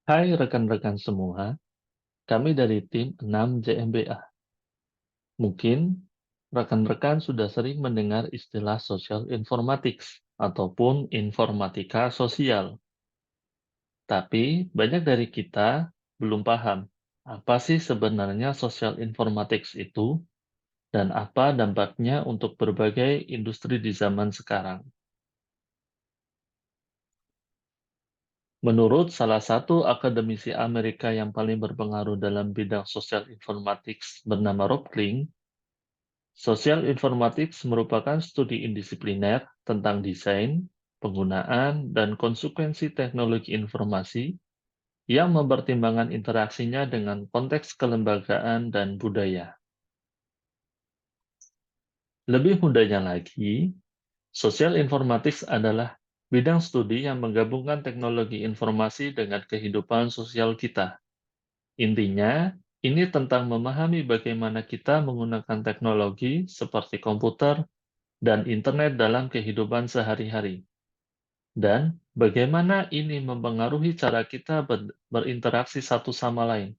Hai rekan-rekan semua, kami dari tim 6 JMBA. Mungkin rekan-rekan sudah sering mendengar istilah social informatics ataupun informatika sosial. Tapi banyak dari kita belum paham apa sih sebenarnya social informatics itu dan apa dampaknya untuk berbagai industri di zaman sekarang. Menurut salah satu akademisi Amerika yang paling berpengaruh dalam bidang social informatics bernama Rob Kling, Social Informatics merupakan studi indisipliner tentang desain, penggunaan, dan konsekuensi teknologi informasi yang mempertimbangkan interaksinya dengan konteks kelembagaan dan budaya. Lebih mudahnya lagi, Social Informatics adalah bidang studi yang menggabungkan teknologi informasi dengan kehidupan sosial kita. Intinya, ini tentang memahami bagaimana kita menggunakan teknologi seperti komputer dan internet dalam kehidupan sehari-hari, dan bagaimana ini mempengaruhi cara kita berinteraksi satu sama lain,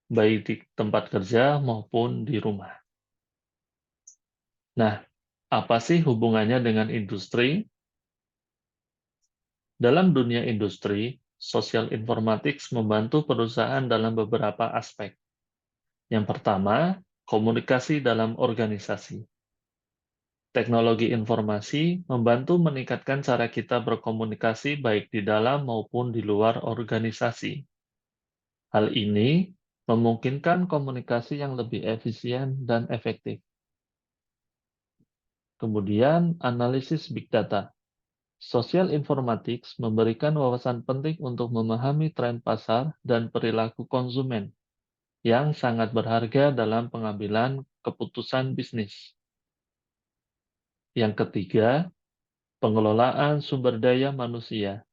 baik di tempat kerja maupun di rumah. Nah, apa sih hubungannya dengan industri? Dalam dunia industri, social informatics membantu perusahaan dalam beberapa aspek. Yang pertama, komunikasi dalam organisasi. Teknologi informasi membantu meningkatkan cara kita berkomunikasi baik di dalam maupun di luar organisasi. Hal ini memungkinkan komunikasi yang lebih efisien dan efektif. Kemudian, analisis big data. Social informatics memberikan wawasan penting untuk memahami tren pasar dan perilaku konsumen yang sangat berharga dalam pengambilan keputusan bisnis. Yang ketiga, pengelolaan sumber daya manusia.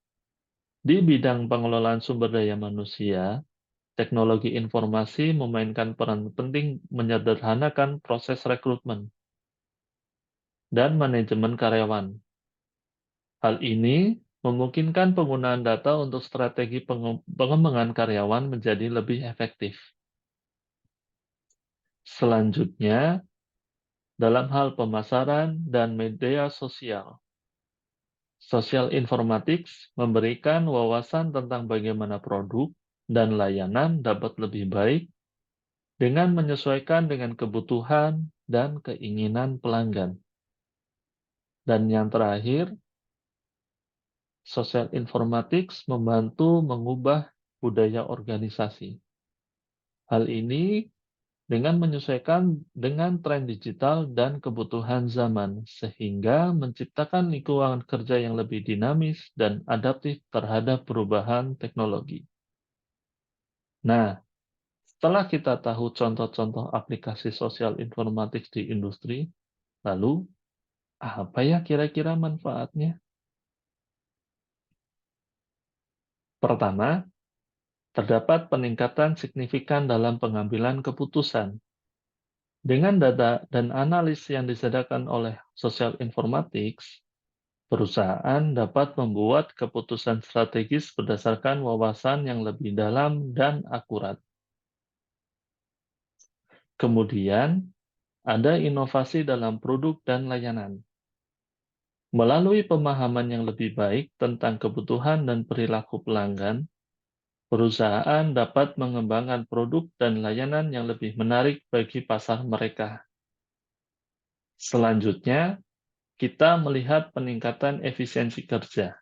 Di bidang pengelolaan sumber daya manusia, teknologi informasi memainkan peran penting menyederhanakan proses rekrutmen dan manajemen karyawan. Hal ini memungkinkan penggunaan data untuk strategi pengembangan karyawan menjadi lebih efektif. Selanjutnya, dalam hal pemasaran dan media sosial, Social Informatics memberikan wawasan tentang bagaimana produk dan layanan dapat lebih baik dengan menyesuaikan dengan kebutuhan dan keinginan pelanggan. Dan yang terakhir, Social Informatics membantu mengubah budaya organisasi. Hal ini dengan menyesuaikan dengan tren digital dan kebutuhan zaman, sehingga menciptakan lingkungan kerja yang lebih dinamis dan adaptif terhadap perubahan teknologi. Nah, setelah kita tahu contoh-contoh aplikasi sosial informatik di industri, lalu apa ya kira-kira manfaatnya? Pertama, terdapat peningkatan signifikan dalam pengambilan keputusan. Dengan data dan analis yang disediakan oleh Social Informatics, perusahaan dapat membuat keputusan strategis berdasarkan wawasan yang lebih dalam dan akurat. Kemudian, ada inovasi dalam produk dan layanan. Melalui pemahaman yang lebih baik tentang kebutuhan dan perilaku pelanggan, perusahaan dapat mengembangkan produk dan layanan yang lebih menarik bagi pasar mereka. Selanjutnya, kita melihat peningkatan efisiensi kerja.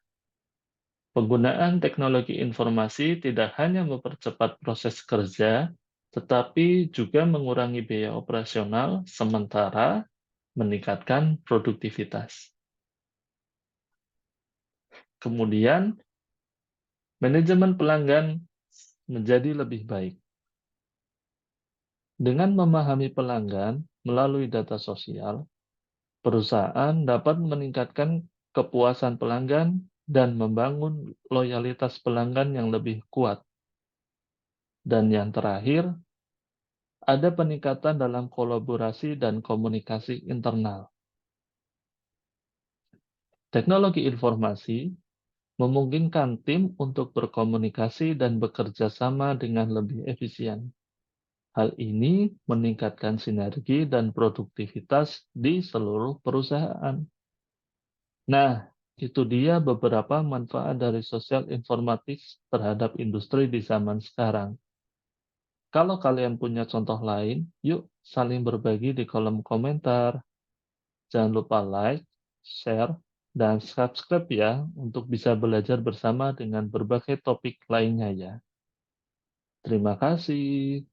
Penggunaan teknologi informasi tidak hanya mempercepat proses kerja, tetapi juga mengurangi biaya operasional sementara meningkatkan produktivitas. Kemudian, manajemen pelanggan menjadi lebih baik. Dengan memahami pelanggan melalui data sosial, perusahaan dapat meningkatkan kepuasan pelanggan dan membangun loyalitas pelanggan yang lebih kuat. Dan yang terakhir, ada peningkatan dalam kolaborasi dan komunikasi internal. Teknologi informasi memungkinkan tim untuk berkomunikasi dan bekerja sama dengan lebih efisien. Hal ini meningkatkan sinergi dan produktivitas di seluruh perusahaan. Nah, itu dia beberapa manfaat dari sosial informatif terhadap industri di zaman sekarang. Kalau kalian punya contoh lain, yuk saling berbagi di kolom komentar. Jangan lupa like, share, dan subscribe ya untuk bisa belajar bersama dengan berbagai topik lainnya ya. Terima kasih.